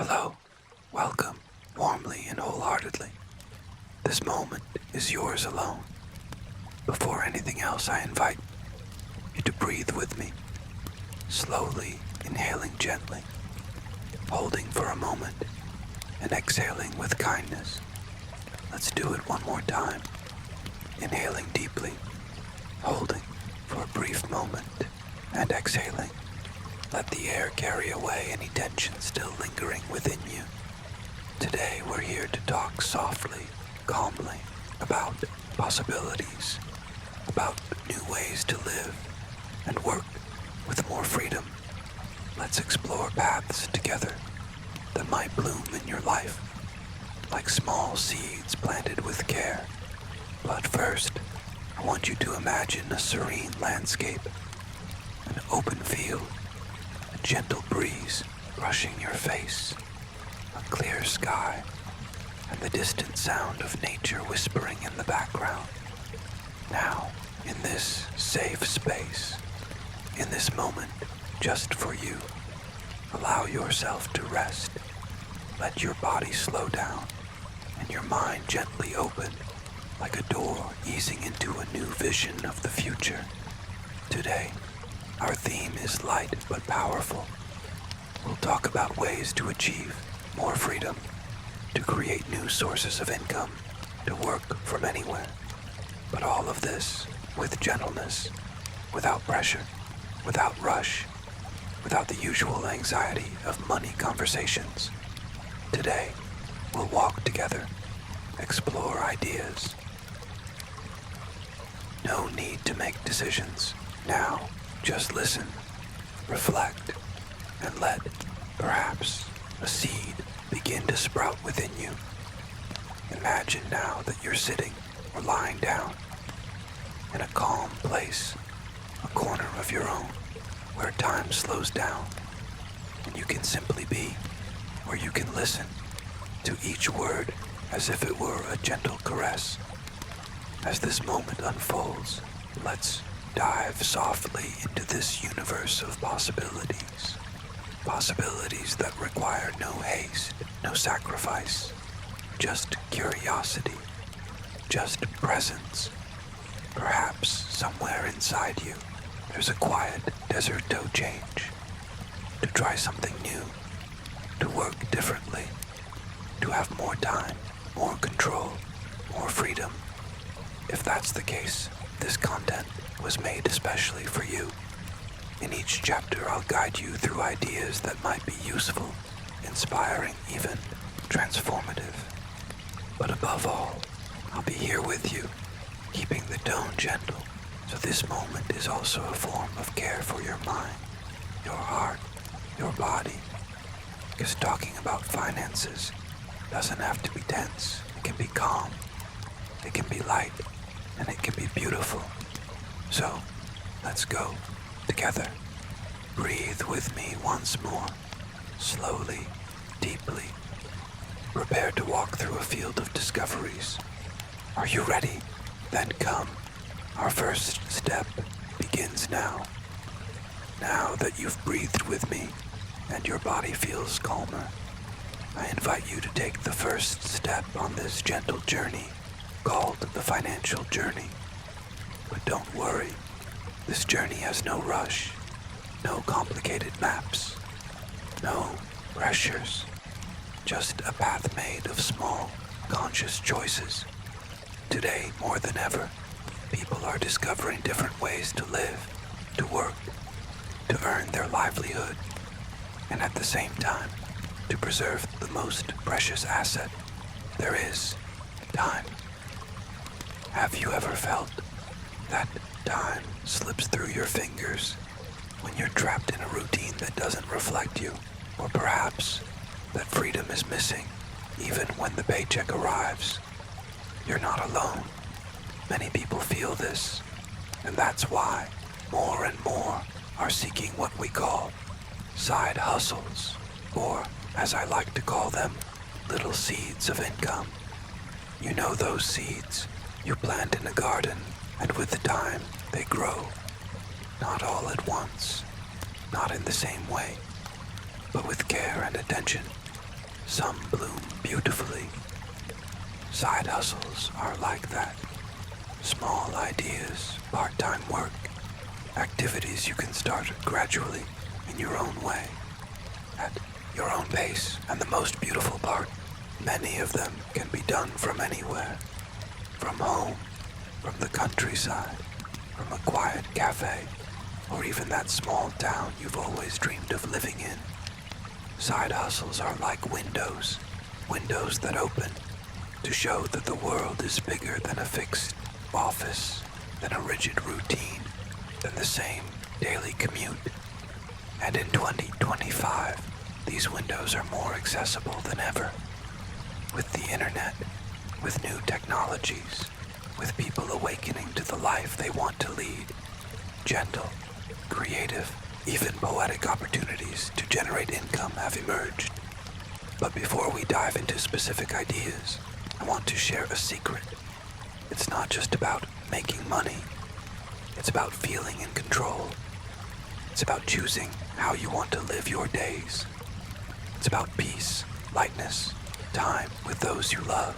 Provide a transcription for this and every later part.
Hello, welcome, warmly and wholeheartedly. This moment is yours alone. Before anything else, I invite you to breathe with me, slowly inhaling gently, holding for a moment, and exhaling with kindness. Let's do it one more time. Inhaling deeply, holding for a brief moment, and exhaling. Let the air carry away any tension still lingering within you. Today we're here to talk softly, calmly, about possibilities, about new ways to live and work with more freedom. Let's explore paths together that might bloom in your life, like small seeds planted with care. But first, I want you to imagine a serene landscape, an open field, a gentle breeze brushing your face, a clear sky, and the distant sound of nature whispering in the background. Now, in this safe space, in this moment just for you, allow yourself to rest. Let your body slow down and your mind gently open, like a door easing into a new vision of the future. Today, our theme is light but powerful. We'll talk about ways to achieve more freedom, to create new sources of income, to work from anywhere. But all of this with gentleness, without pressure, without rush, without the usual anxiety of money conversations. Today, we'll walk together, explore ideas. No need to make decisions. Now, just listen, reflect, and let, perhaps, a seed begin to sprout within you. Imagine now that you're sitting or lying down in a calm place, a corner of your own, where time slows down, and you can simply be, or you can listen to each word as if it were a gentle caress. As this moment unfolds, let's dive softly into this universe of possibilities. Possibilities that require no haste, no sacrifice, just curiosity, just presence. Perhaps somewhere inside you, there's a quiet desert toe change. To try something new, to work differently, to have more time, more control, more freedom. If that's the case, this content was made especially for you. In each chapter, I'll guide you through ideas that might be useful, inspiring, even transformative. But above all, I'll be here with you, keeping the tone gentle, so this moment is also a form of care for your mind, your heart, your body. Because talking about finances doesn't have to be tense. It can be calm, it can be light, and it can be beautiful. So, let's go together. Breathe with me once more, slowly, deeply. Prepare to walk through a field of discoveries. Are you ready? Then come. Our first step begins now. Now that you've breathed with me and your body feels calmer, I invite you to take the first step on this gentle journey called the financial journey. But don't worry, this journey has no rush, no complicated maps, no pressures, just a path made of small, conscious choices. Today, more than ever, people are discovering different ways to live, to work, to earn their livelihood, and at the same time, to preserve the most precious asset there is, time. Have you ever felt that time slips through your fingers when you're trapped in a routine that doesn't reflect you? Or perhaps that freedom is missing even when the paycheck arrives? You're not alone. Many people feel this, and that's why more and more are seeking what we call side hustles, or as I like to call them, little seeds of income. You know those seeds you plant in a garden, and with the time they grow. Not all at once, not in the same way, but with care and attention, Some bloom beautifully. Side hustles are like that. Small ideas, part-time work, activities you can start gradually in your own way, at your own pace. And the most beautiful part, many of them can be done from anywhere. From home, from the countryside, from a quiet cafe, or even that small town you've always dreamed of living in. Side hustles are like windows that open to show that the world is bigger than a fixed office, than a rigid routine, than the same daily commute. And in 2025, these windows are more accessible than ever. With the internet, with new technologies, with people awakening to the life they want to lead, gentle, creative, even poetic opportunities to generate income have emerged. But before we dive into specific ideas, I want to share a secret. It's not just about making money. It's about feeling in control. It's about choosing how you want to live your days. It's about peace, lightness, time with those you love,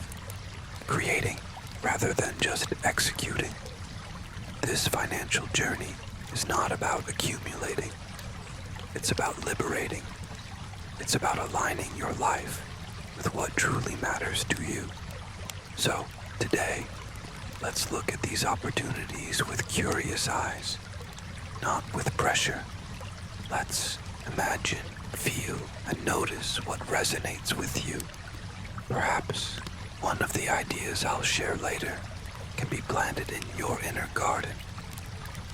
creating rather than just executing. This financial journey is not about accumulating. It's about liberating. It's about aligning your life with what truly matters to you. So, today, let's look at these opportunities with curious eyes, not with pressure. Let's imagine, feel, and notice what resonates with you. Perhaps one of the ideas I'll share later can be planted in your inner garden,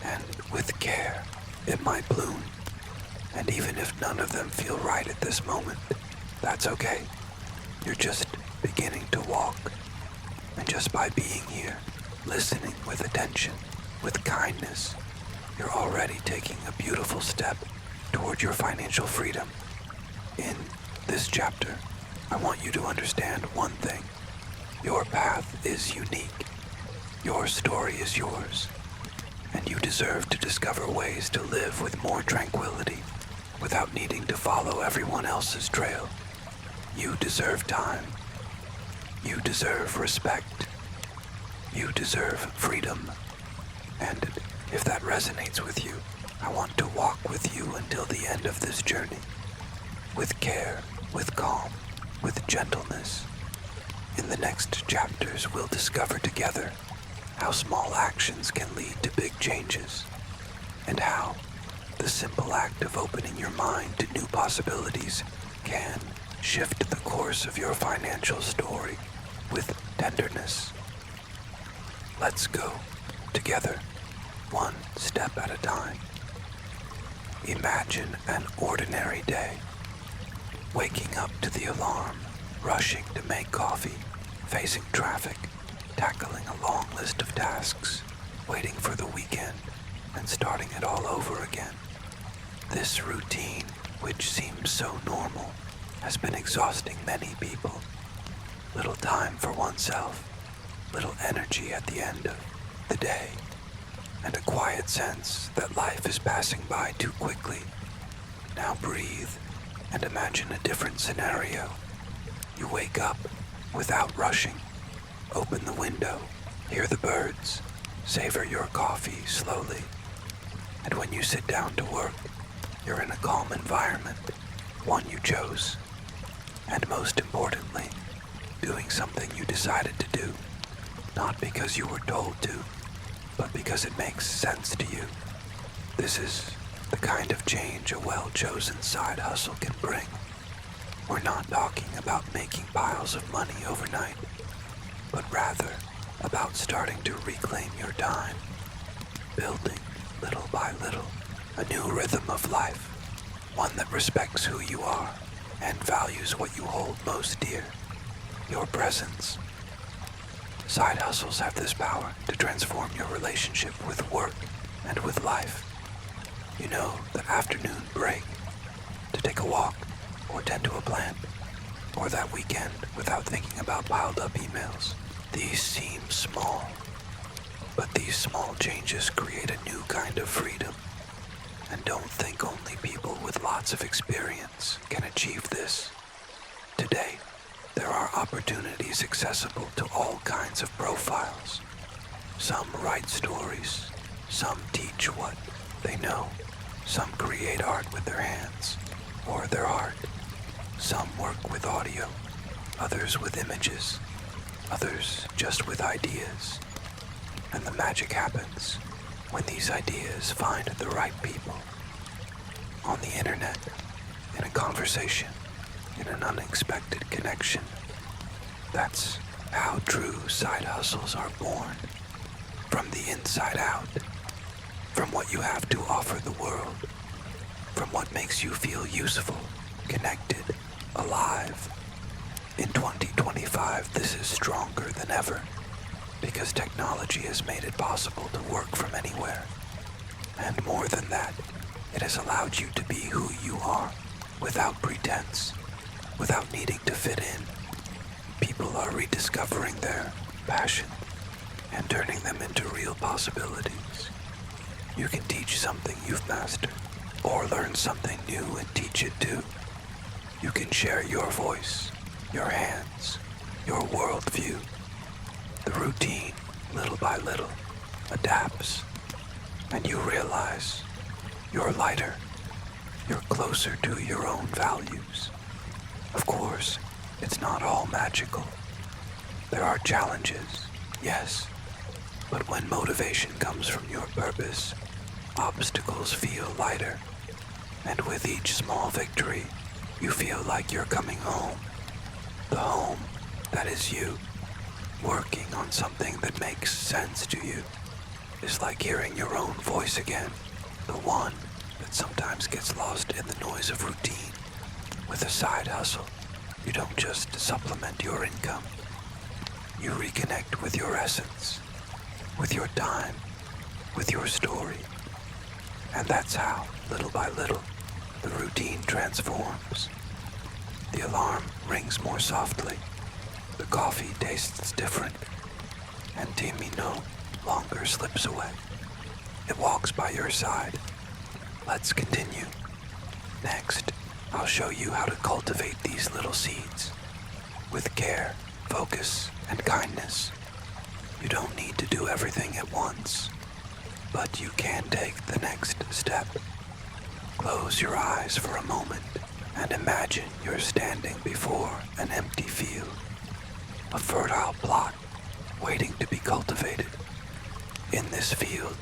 and with care, it might bloom. And even if none of them feel right at this moment, that's okay. You're just beginning to walk. And just by being here, listening with attention, with kindness, you're already taking a beautiful step toward your financial freedom. In this chapter, I want you to understand one thing. Your path is unique. Your story is yours. And you deserve to discover ways to live with more tranquility without needing to follow everyone else's trail. You deserve time. You deserve respect. You deserve freedom. And if that resonates with you, I want to walk with you until the end of this journey. With care, with calm, with gentleness. In the next chapters, we'll discover together how small actions can lead to big changes, and how the simple act of opening your mind to new possibilities can shift the course of your financial story with tenderness. Let's go together, one step at a time. Imagine an ordinary day. Waking up to the alarm, rushing to make coffee, facing traffic, tackling a long list of tasks, waiting for the weekend, and starting it all over again. This routine, which seems so normal, has been exhausting many people. Little time for oneself, little energy at the end of the day, and a quiet sense that life is passing by too quickly. Now breathe and imagine a different scenario. You wake up without rushing. Open the window, hear the birds, savor your coffee slowly. And when you sit down to work, you're in a calm environment, one you chose. And most importantly, doing something you decided to do, not because you were told to, but because it makes sense to you. This is the kind of change a well-chosen side hustle can bring. We're not talking about making piles of money overnight, but rather about starting to reclaim your time, building, little by little, a new rhythm of life, one that respects who you are and values what you hold most dear, your presence. Side hustles have this power to transform your relationship with work and with life. You know, that afternoon break, to take a walk or tend to a plant, or that weekend without thinking about piled up emails. These seem small, but these small changes create a new kind of freedom. And don't think only people with lots of experience can achieve this. Today, are opportunities accessible to all kinds of profiles. Some write stories, some teach what they know, some create art with their hands or their heart, some work with audio, others with images, others just with ideas. And the magic happens when these ideas find the right people. On the internet, in a conversation, in an unexpected connection. That's how true side hustles are born. From the inside out. From what you have to offer the world. From what makes you feel useful, connected, alive. In 2025, this is stronger than ever because technology has made it possible to work from anywhere. And more than that, it has allowed you to be who you are without pretense, without needing to fit in. People are rediscovering their passion and turning them into real possibilities. You can teach something you've mastered, or learn something new and teach it too. You can share your voice, your hands, your worldview. The routine, little by little, adapts, and you realize you're lighter, you're closer to your own values. Of course, it's not all magical. There are challenges, yes, but when motivation comes from your purpose, obstacles feel lighter, and with each small victory, you feel like you're coming home. The home that is you. Working on something that makes sense to you is like hearing your own voice again, the one that sometimes gets lost in the noise of routine. With a side hustle, you don't just supplement your income. You reconnect with your essence, with your time, with your story. And that's how, little by little, the routine transforms. The alarm rings more softly. The coffee tastes different, and Timmy no longer slips away. It walks by your side. Let's continue. Next, I'll show you how to cultivate these little seeds. With care, focus, and kindness. You don't need to do everything at once, but you can take the next step. Close your eyes for a moment and imagine you're standing before an empty field. A fertile plot waiting to be cultivated. In this field,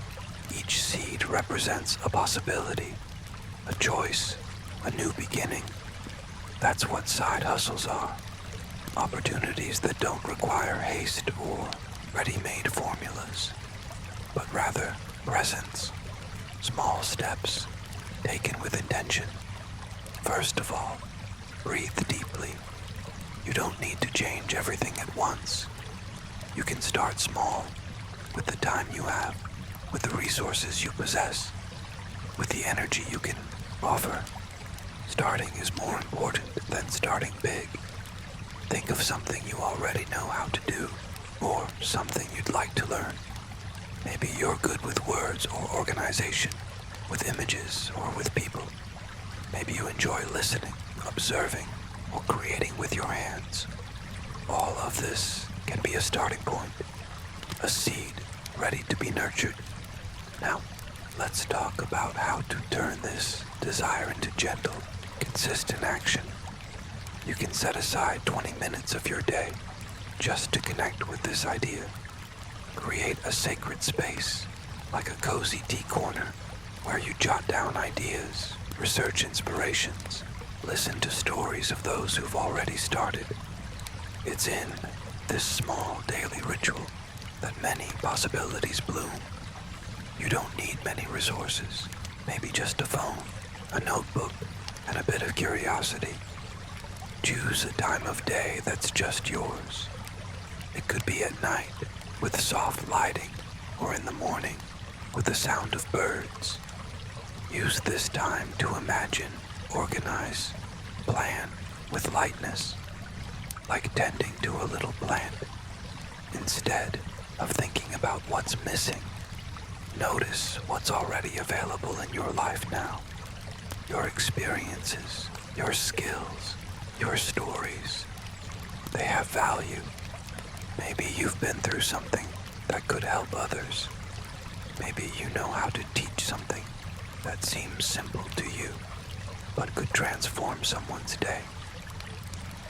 each seed represents a possibility, a choice, a new beginning. That's what side hustles are. Opportunities that don't require haste or ready-made formulas, but rather presence, small steps taken with intention. First of all, breathe deeply. You don't need to change everything at once. You can start small, with the time you have, with the resources you possess, with the energy you can offer. Starting is more important than starting big. Think of something you already know how to do, or something you'd like to learn. Maybe you're good with words or organization, with images or with people. Maybe you enjoy listening, observing, or creating with your hands. All of this can be a starting point, a seed ready to be nurtured. Now, let's talk about how to turn this desire into gentle, consistent action. You can set aside 20 minutes of your day just to connect with this idea. Create a sacred space, like a cozy tea corner, where you jot down ideas, research inspirations, listen to stories of those who've already started. It's in this small daily ritual that many possibilities bloom. You don't need many resources, maybe just a phone, a notebook, and a bit of curiosity. Choose a time of day that's just yours. It could be at night, with soft lighting, or in the morning, with the sound of birds. Use this time to imagine, organize, plan with lightness, like tending to a little plant. Instead of thinking about what's missing, notice what's already available in your life now. Your experiences, your skills, your stories. They have value. Maybe you've been through something that could help others. Maybe you know how to teach something that seems simple to you, but could transform someone's day.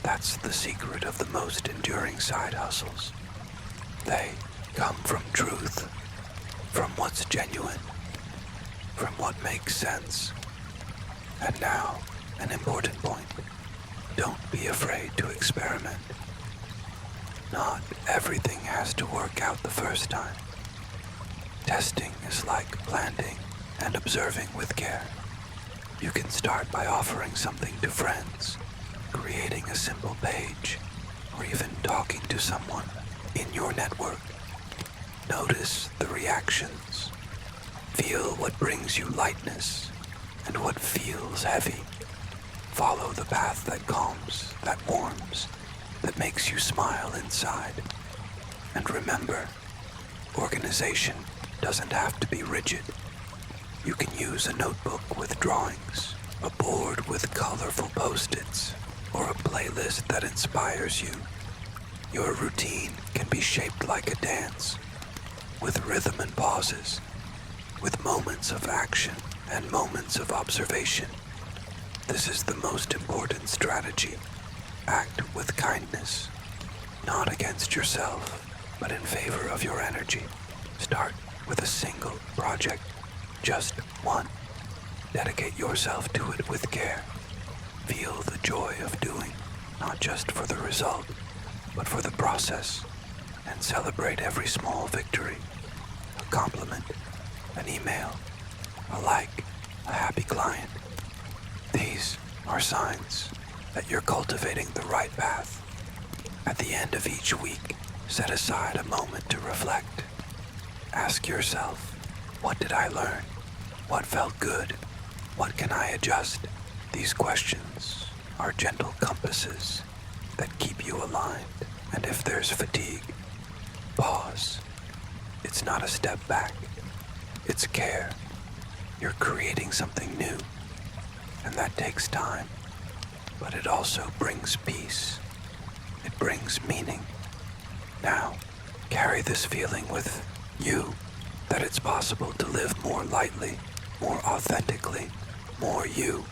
That's the secret of the most enduring side hustles. They come from truth, from what's genuine, from what makes sense. And now, an important point. Don't be afraid to experiment. Not everything has to work out the first time. Testing is like planting and observing with care. You can start by offering something to friends, creating a simple page, or even talking to someone in your network. Notice the reactions. Feel what brings you lightness and what feels heavy. Follow the path that calms, that warms, that makes you smile inside. And remember, organization doesn't have to be rigid. You can use a notebook with drawings, a board with colorful post-its, or a playlist that inspires you. Your routine can be shaped like a dance, with rhythm and pauses, with moments of action and moments of observation. This is the most important strategy. Act with kindness, not against yourself, but in favor of your energy. Start with a single project, just one. Dedicate yourself to it with care. Feel the joy of doing, not just for the result, but for the process, and celebrate every small victory. A compliment, an email, a like, a happy client. These are signs that you're cultivating the right path. At the end of each week, set aside a moment to reflect. Ask yourself, what did I learn? What felt good? What can I adjust? These questions are gentle compasses that keep you aligned. And if there's fatigue, pause. It's not a step back. It's care. You're creating something new. And that takes time. But it also brings peace. It brings meaning. Now, carry this feeling with you, that it's possible to live more lightly, more authentically, more you.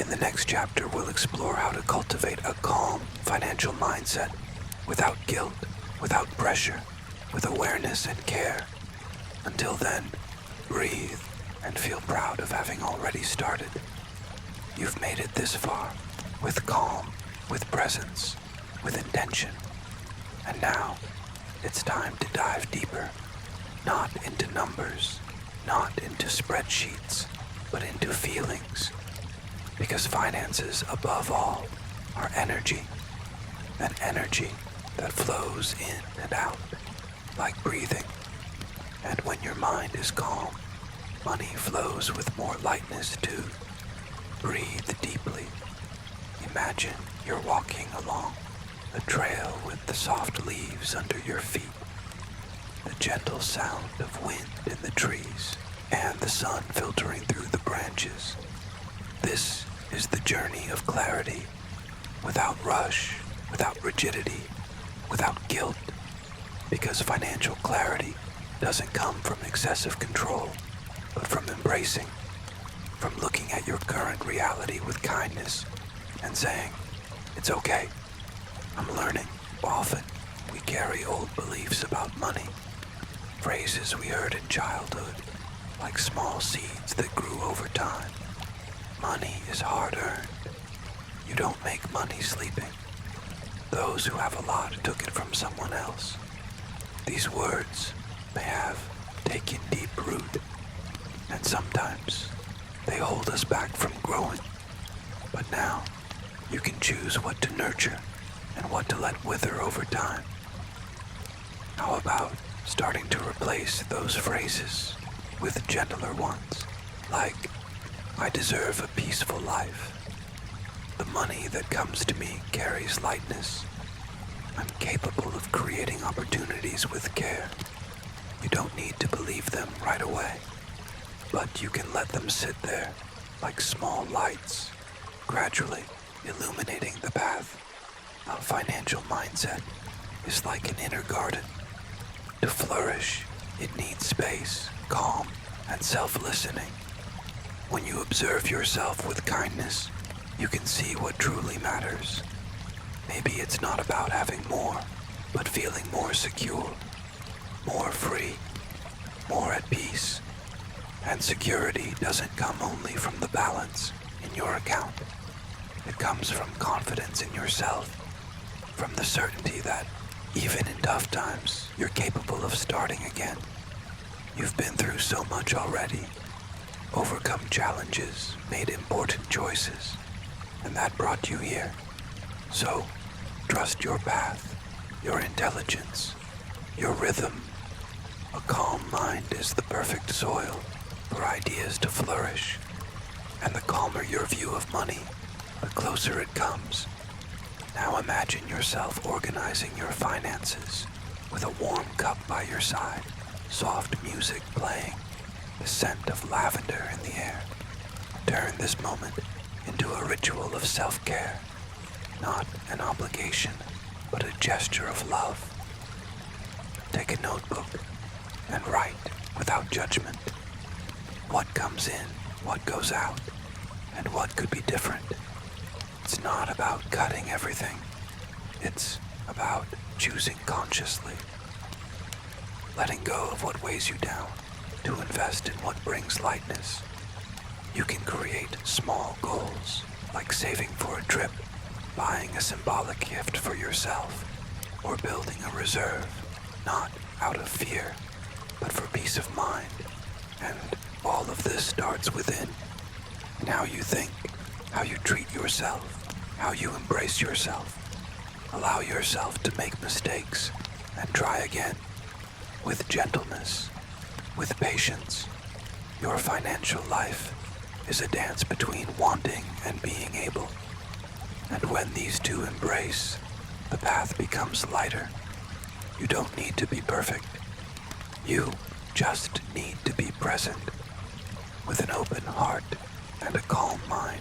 In the next chapter, we'll explore how to cultivate a calm financial mindset without guilt, without pressure, with awareness and care. Until then, breathe and feel proud of having already started. You've made it this far, with calm, with presence, with intention. And now, it's time to dive deeper, not into numbers, not into spreadsheets, but into feelings. Because finances, above all, are energy, an energy that flows in and out, like breathing. And when your mind is calm, money flows with more lightness too. Breathe deeply. Imagine you're walking along a trail with the soft leaves under your feet, the gentle sound of wind in the trees, and the sun filtering through the branches. This is the journey of clarity, without rush, without rigidity, without guilt, because financial clarity doesn't come from excessive control, but from embracing, from looking at your current reality with kindness and saying, it's okay, I'm learning. Often, we carry old beliefs about money, phrases we heard in childhood, like small seeds that grew over time. Money is hard-earned. You don't make money sleeping. Those who have a lot took it from someone else. These words may have taken deep root, and sometimes they hold us back from growing. But now, you can choose what to nurture and what to let wither over time. How about starting to replace those phrases with gentler ones, like, I deserve a peaceful life. The money that comes to me carries lightness. I'm capable of creating opportunities with care. You don't need to believe them right away, but you can let them sit there like small lights, gradually illuminating the path. A financial mindset is like an inner garden. To flourish, it needs space, calm, and self-listening. When you observe yourself with kindness, you can see what truly matters. Maybe it's not about having more, but feeling more secure, more free, more at peace. And security doesn't come only from the balance in your account. It comes from confidence in yourself, from the certainty that even in tough times, you're capable of starting again. You've been through so much already, overcome challenges, made important choices, and that brought you here. So, trust your path, your intelligence, your rhythm. A calm mind is the perfect soil for ideas to flourish, and the calmer your view of money, the closer it comes. Now imagine yourself organizing your finances with a warm cup by your side, soft music playing, the scent of lavender in the air. Turn this moment into a ritual of self-care, not an obligation, but a gesture of love. Take a notebook and write without judgment. What comes in, what goes out, and what could be different. It's not about cutting everything. It's about choosing consciously. Letting go of what weighs you down to invest in what brings lightness. You can create small goals, like saving for a trip, buying a symbolic gift for yourself, or building a reserve, not out of fear, but for peace of mind. And all of this starts within. In how you think, how you treat yourself, how you embrace yourself. Allow yourself to make mistakes and try again, with gentleness, with patience. Your financial life is a dance between wanting and being able. And when these two embrace, the path becomes lighter. You don't need to be perfect. You just need to be present, with an open heart and a calm mind.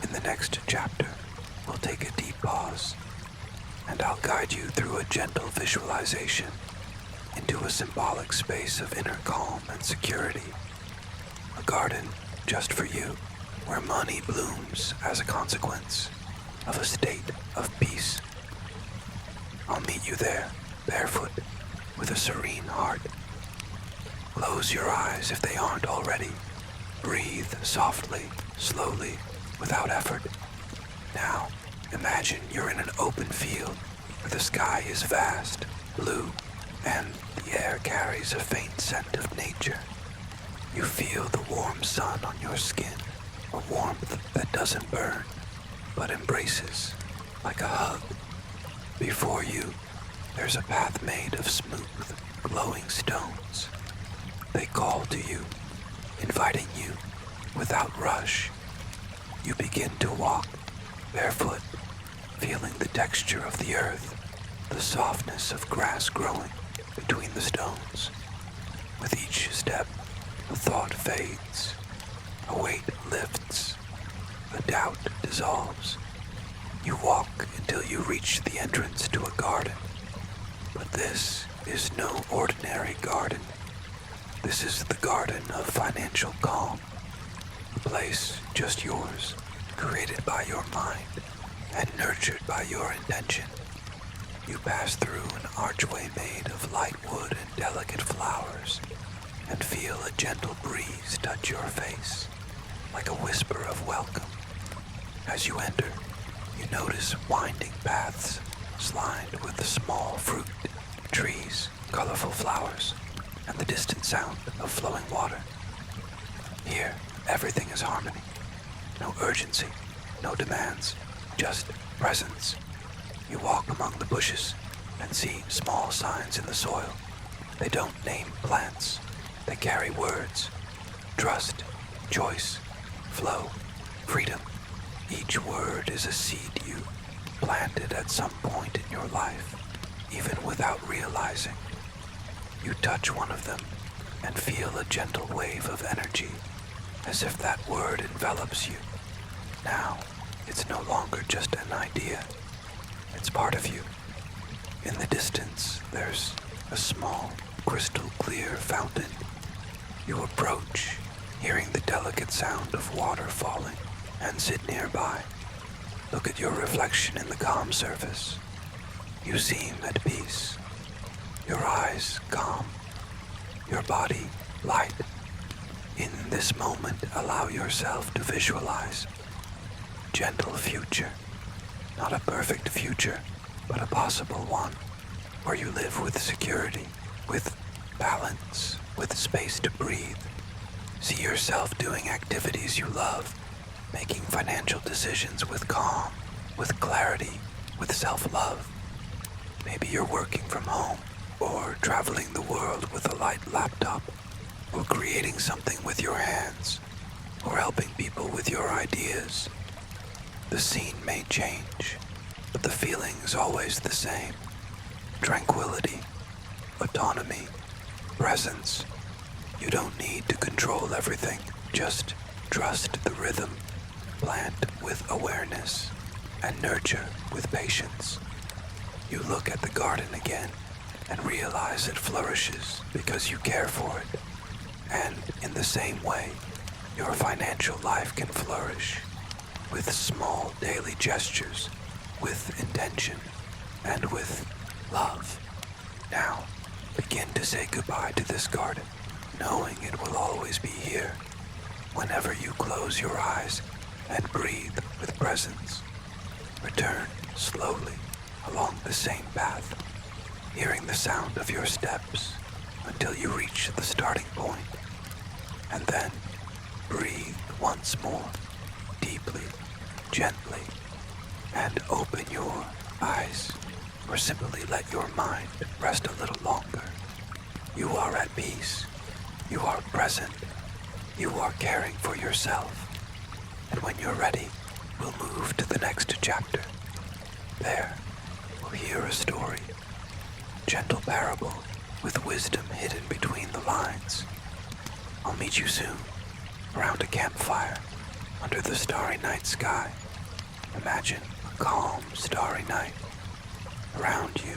In the next chapter, we'll take a deep pause, and I'll guide you through a gentle visualization into a symbolic space of inner calm and security. A garden just for you, where money blooms as a consequence of a state of peace. I'll meet you there, barefoot, with a serene heart. Close your eyes if they aren't already. Breathe softly, slowly, without effort. Now, imagine you're in an open field where the sky is vast, blue, and the air carries a faint scent of nature. You feel the warm sun on your skin, a warmth that doesn't burn, but embraces like a hug. Before you, there's a path made of smooth, glowing stones. They call to you, inviting you without rush. You begin to walk, barefoot, feeling the texture of the earth, the softness of grass growing between the stones. With each step, the thought fades, a weight lifts, a doubt dissolves. You walk until you reach the entrance to a garden. But this is no ordinary garden. This is the garden of financial calm, a place just yours, created by your mind and nurtured by your intention. You pass through an archway made of light wood and delicate flowers, and feel a gentle breeze touch your face, like a whisper of welcome. As you enter, you notice winding paths lined with small fruit, trees, colorful flowers, and the distant sound of flowing water. Here, everything is harmony. No urgency, no demands, just presence. You walk among the bushes and see small signs in the soil. They don't name plants. They carry words. Trust, choice, flow, freedom. Each word is a seed you planted at some point in your life, even without realizing. You touch one of them and feel a gentle wave of energy, as if that word envelops you. Now, it's no longer just an idea. It's part of you. In the distance, there's a small, crystal clear fountain. You approach, hearing the delicate sound of water falling, and sit nearby. Look at your reflection in the calm surface. You seem at peace. Your eyes calm. Your body light. In this moment, allow yourself to visualize gentle future. Not a perfect future, but a possible one, where you live with security, with balance, with space to breathe. See yourself doing activities you love, making financial decisions with calm, with clarity, with self-love. Maybe you're working from home, or traveling the world with a light laptop, or creating something with your hands, or helping people with your ideas. The scene may change, but the feeling's always the same. Tranquility, autonomy, presence. You don't need to control everything, just trust the rhythm, plant with awareness, and nurture with patience. You look at the garden again and realize it flourishes because you care for it. And in the same way, your financial life can flourish with small daily gestures, with intention, and with love. Now, begin to say goodbye to this garden, knowing it will always be here whenever you close your eyes and breathe with presence. Return slowly along the same path, hearing the sound of your steps until you reach the starting point. And then breathe once more, deeply, gently, and open your eyes, or simply let your mind rest a little longer. You are at peace. You are present. You are caring for yourself. And when you're ready, we'll move to the next chapter. There, we'll hear a story, gentle parable with wisdom hidden between the lines. I'll meet you soon, around a campfire, under the starry night sky. Imagine a calm, starry night. Around you,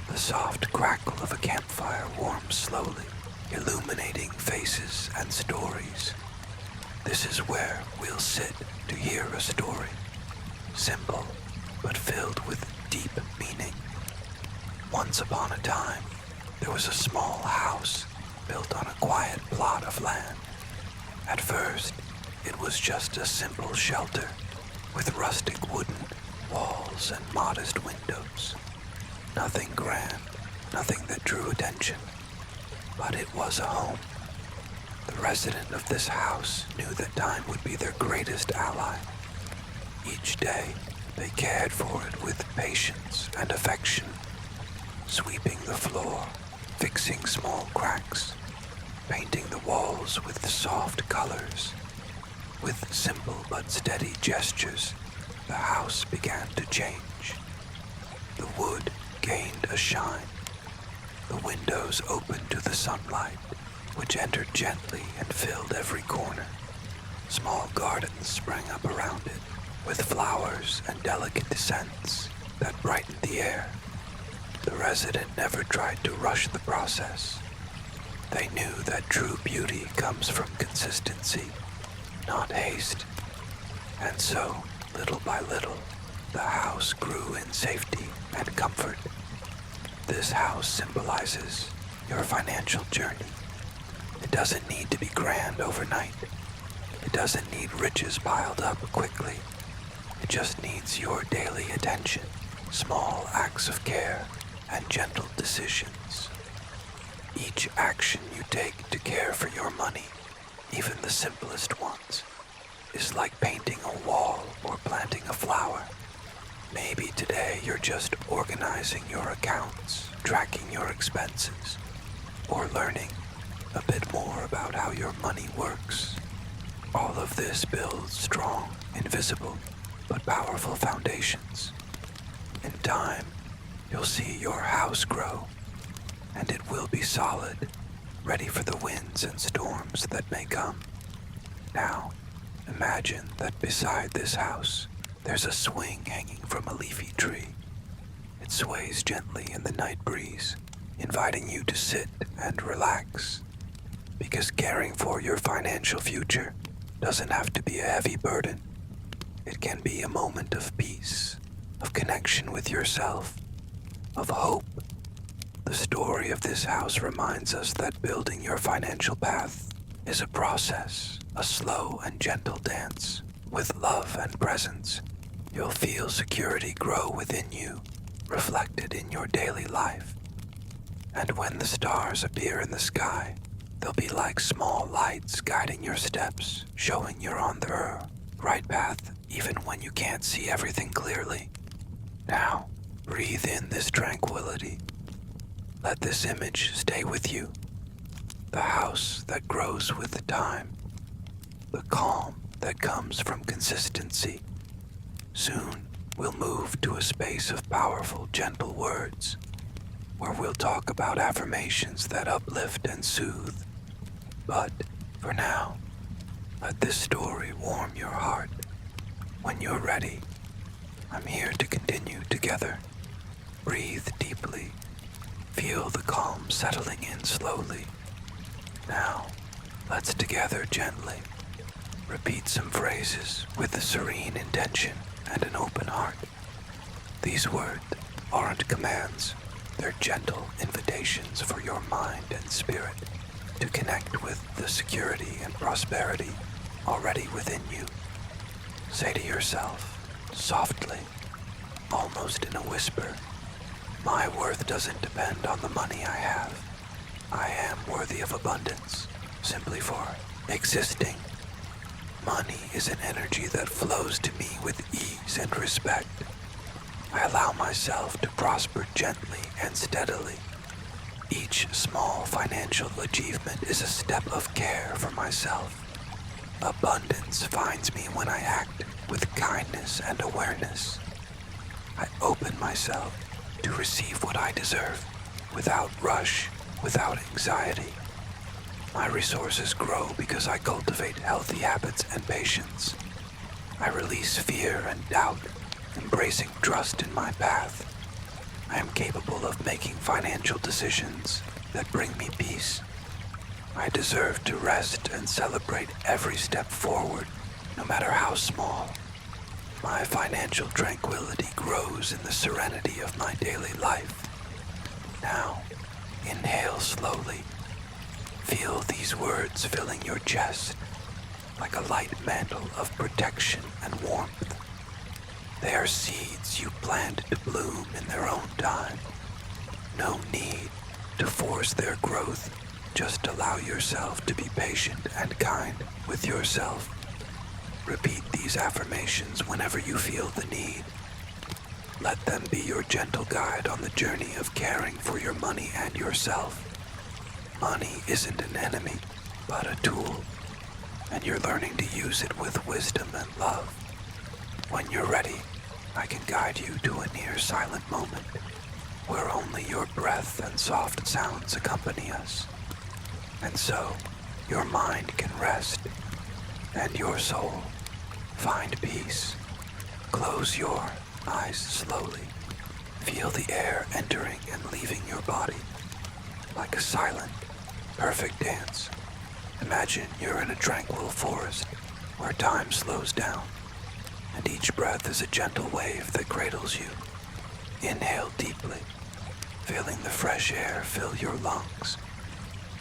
the soft crackle of a campfire warms slowly, illuminating faces and stories. This is where we'll sit to hear a story, simple but filled with deep meaning. Once upon a time, there was a small house built on a quiet plot of land. At first, it was just a simple shelter with rustic wooden walls and modest windows. Nothing grand, nothing that drew attention, but it was a home. The resident of this house knew that time would be their greatest ally. Each day, they cared for it with patience and affection, sweeping the floor, fixing small cracks, painting the walls with soft colors. With simple but steady gestures, the house began to change. The wood gained a shine. The windows opened to the sunlight, which entered gently and filled every corner. Small gardens sprang up around it, with flowers and delicate scents that brightened the air. The resident never tried to rush the process. They knew that true beauty comes from consistency, not haste. And so, little by little, the house grew in safety and comfort. This house symbolizes your financial journey. It doesn't need to be grand overnight. It doesn't need riches piled up quickly. It just needs your daily attention, small acts of care, and gentle decisions. Each action you take to care for your money, even the simplest ones, is like painting a wall or planting a flower. Maybe today you're just organizing your accounts, tracking your expenses, or learning a bit more about how your money works. All of this builds strong, invisible, but powerful foundations. In time, you'll see your house grow, and it will be solid, ready for the winds and storms that may come. Now, imagine that beside this house, there's a swing hanging from a leafy tree. It sways gently in the night breeze, inviting you to sit and relax. Because caring for your financial future doesn't have to be a heavy burden. It can be a moment of peace, of connection with yourself, of hope. The story of this house reminds us that building your financial path is a process, a slow and gentle dance. With love and presence, you'll feel security grow within you, reflected in your daily life. And when the stars appear in the sky, they'll be like small lights guiding your steps, showing you're on the right path even when you can't see everything clearly. Now, breathe in this tranquility. Let this image stay with you. The house that grows with time. The calm that comes from consistency. Soon, we'll move to a space of powerful, gentle words, where we'll talk about affirmations that uplift and soothe. But, for now, let this story warm your heart. When you're ready, I'm here to continue together. Breathe deeply. Feel the calm settling in slowly. Now, let's together gently repeat some phrases with a serene intention and an open heart. These words aren't commands, they're gentle invitations for your mind and spirit to connect with the security and prosperity already within you. Say to yourself, softly, almost in a whisper, my worth doesn't depend on the money I have. I am worthy of abundance, simply for existing. Money is an energy that flows to me with ease and respect. I allow myself to prosper gently and steadily. Each small financial achievement is a step of care for myself. Abundance finds me when I act with kindness and awareness. I open myself to receive what I deserve, without rush, without anxiety. My resources grow because I cultivate healthy habits and patience. I release fear and doubt, embracing trust in my path. I am capable of making financial decisions that bring me peace. I deserve to rest and celebrate every step forward, no matter how small. My financial tranquility grows in the serenity of my daily life. Now, inhale slowly. Feel these words filling your chest like a light mantle of protection and warmth. They are seeds you plant to bloom in their own time. No need to force their growth. Just allow yourself to be patient and kind with yourself. Repeat these affirmations whenever you feel the need. Let them be your gentle guide on the journey of caring for your money and yourself. Money isn't an enemy, but a tool, and you're learning to use it with wisdom and love. When you're ready, I can guide you to a near silent moment where only your breath and soft sounds accompany us. And so, your mind can rest, and your soul find peace. Close your eyes slowly. Feel the air entering and leaving your body like a silent, perfect dance. Imagine you're in a tranquil forest where time slows down, and each breath is a gentle wave that cradles you. Inhale deeply, feeling the fresh air fill your lungs,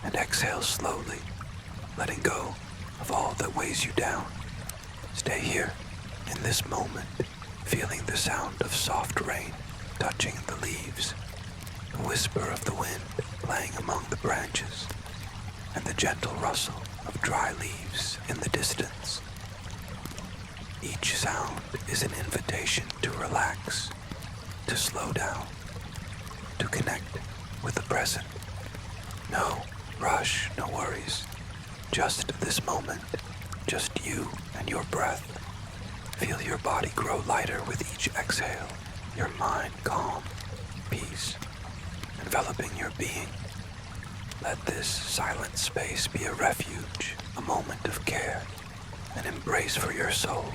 and exhale slowly, letting go of all that weighs you down. Stay here, in this moment, feeling the sound of soft rain touching the leaves, the whisper of the wind playing among the branches, and the gentle rustle of dry leaves in the distance. Each sound is an invitation to relax, to slow down, to connect with the present. No rush, no worries. Just this moment, just you and your breath. Feel your body grow lighter with each exhale, your mind calm, peace, enveloping your being. Let this silent space be a refuge, a moment of care, an embrace for your soul.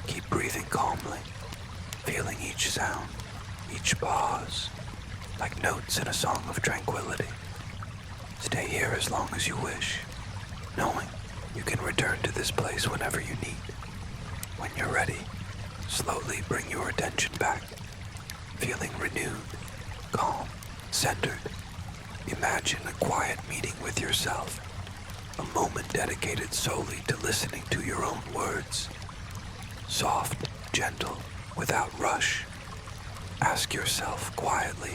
Keep breathing calmly, feeling each sound, each pause, like notes in a song of tranquility. Stay here as long as you wish, knowing you can return to this place whenever you need. When you're ready, slowly bring your attention back, feeling renewed, calm, centered. Imagine a quiet meeting with yourself, a moment dedicated solely to listening to your own words. Soft, gentle, without rush. Ask yourself quietly,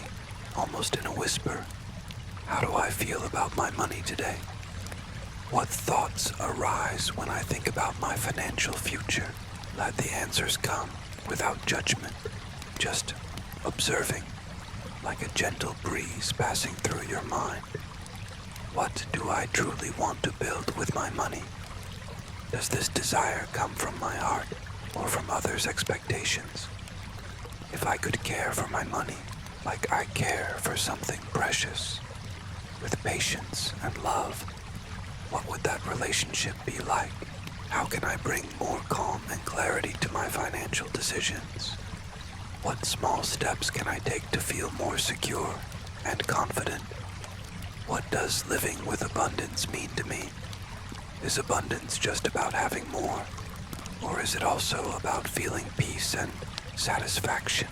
almost in a whisper, how do I feel about my money today? What thoughts arise when I think about my financial future? Let the answers come without judgment, just observing, like a gentle breeze passing through your mind. What do I truly want to build with my money? Does this desire come from my heart or from others' expectations? If I could care for my money like I care for something precious, with patience and love, what would that relationship be like? How can I bring more calm and clarity to my financial decisions? What small steps can I take to feel more secure and confident? What does living with abundance mean to me? Is abundance just about having more? Or is it also about feeling peace and satisfaction?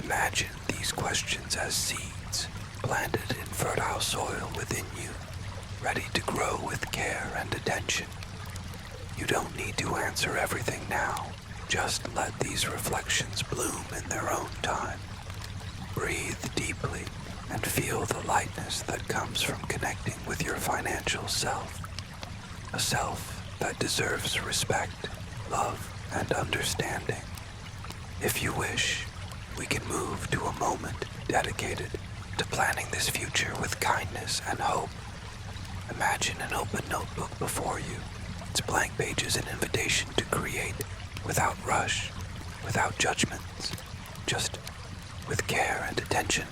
Imagine these questions as seeds planted in fertile soil within you, ready to grow with care and attention. You don't need to answer everything now. Just let these reflections bloom in their own time. Breathe deeply and feel the lightness that comes from connecting with your financial self. A self that deserves respect, love, and understanding. If you wish, we can move to a moment dedicated to planning this future with kindness and hope. Imagine an open notebook before you. Its blank pages an invitation to create without rush, without judgments, just with care and attention.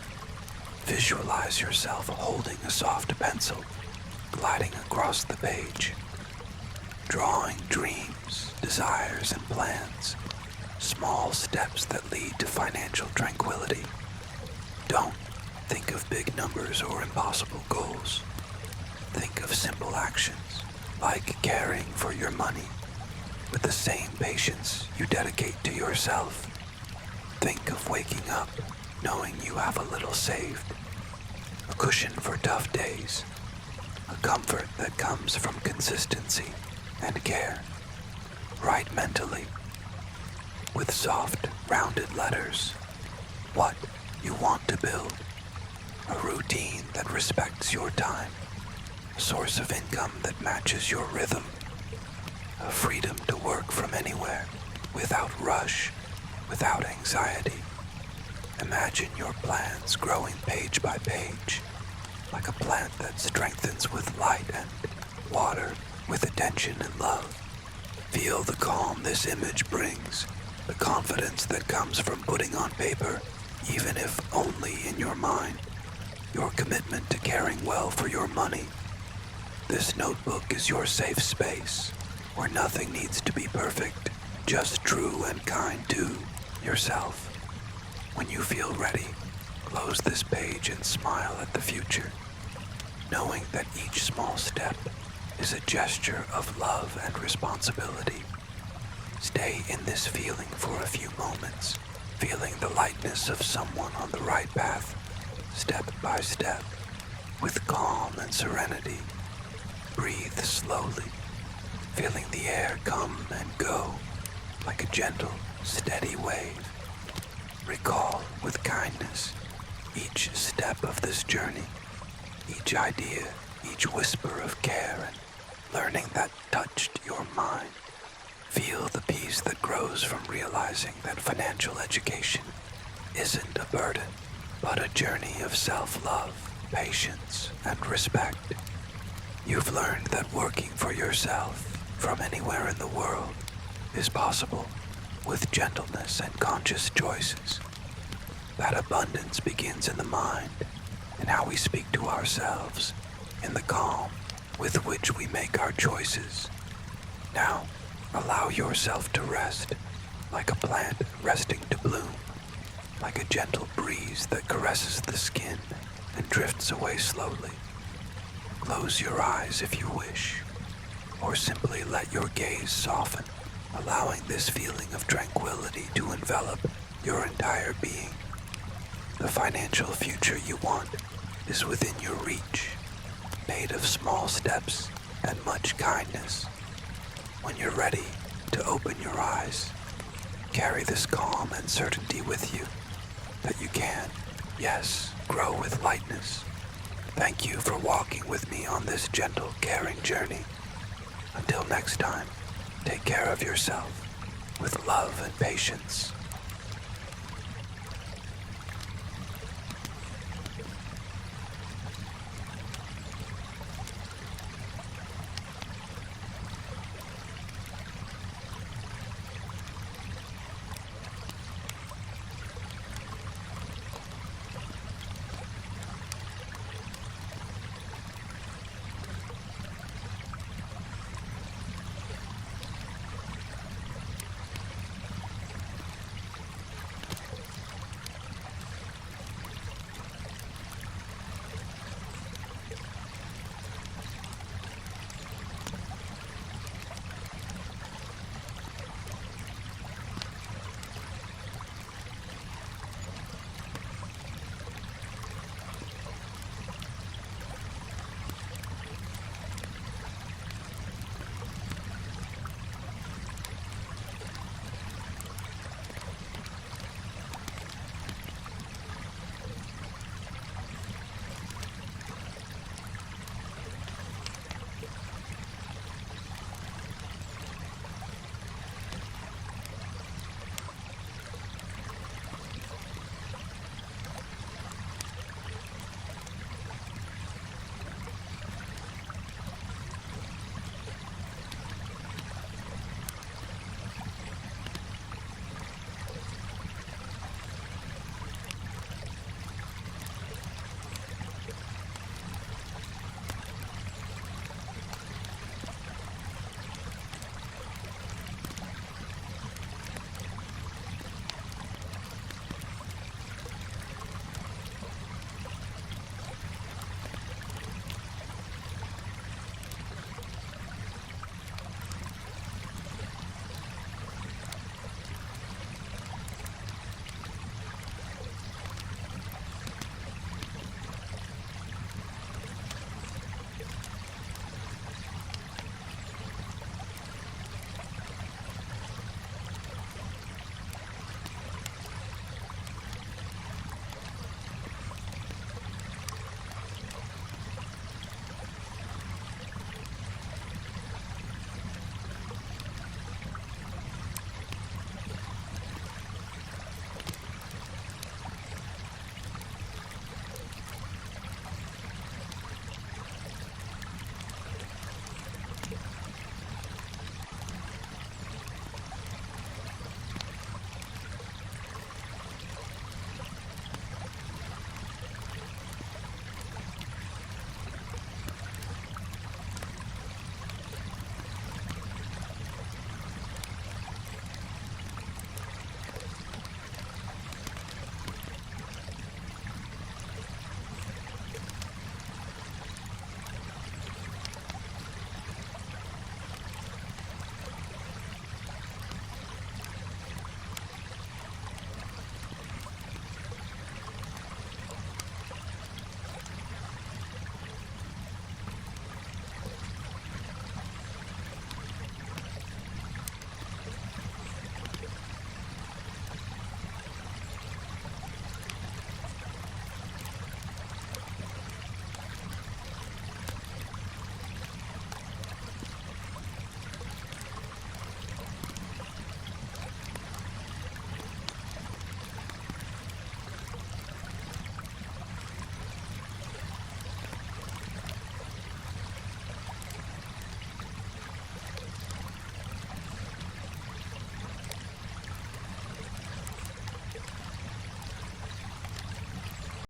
Visualize yourself holding a soft pencil, gliding across the page, drawing dreams, desires, and plans, small steps that lead to financial tranquility. Don't think of big numbers or impossible goals. Think of simple actions, like caring for your money with the same patience you dedicate to yourself. Think of waking up knowing you have a little saved, a cushion for tough days, a comfort that comes from consistency and care. Write mentally, with soft, rounded letters, what you want to build. A routine that respects your time, a source of income that matches your rhythm, a freedom to work from anywhere, without rush, without anxiety. Imagine your plans growing page by page, like a plant that strengthens with light and water, with attention and love. Feel the calm this image brings, the confidence that comes from putting on paper, even if only in your mind, your commitment to caring well for your money. This notebook is your safe space, where nothing needs to be perfect, just true and kind to yourself. When you feel ready, close this page and smile at the future, knowing that each small step is a gesture of love and responsibility. Stay in this feeling for a few moments, feeling the lightness of someone on the right path, step by step, with calm and serenity. Breathe slowly, feeling the air come and go like a gentle, steady wave. Recall with kindness each step of this journey, each idea, each whisper of care and learning that touched your mind. Feel the peace that grows from realizing that financial education isn't a burden, but a journey of self-love, patience, and respect. You've learned that working for yourself from anywhere in the world is possible with gentleness and conscious choices. That abundance begins in the mind and how we speak to ourselves, in the calm with which we make our choices. Now, allow yourself to rest, like a plant resting to bloom. like a gentle breeze that caresses the skin and drifts away slowly. Close your eyes if you wish, or simply let your gaze soften, allowing this feeling of tranquility to envelop your entire being. The financial future you want is within your reach, made of small steps and much kindness. When you're ready to open your eyes, carry this calm and certainty with you that you can, yes, grow with lightness. Thank you for walking with me on this gentle, caring journey. Until next time, take care of yourself with love and patience.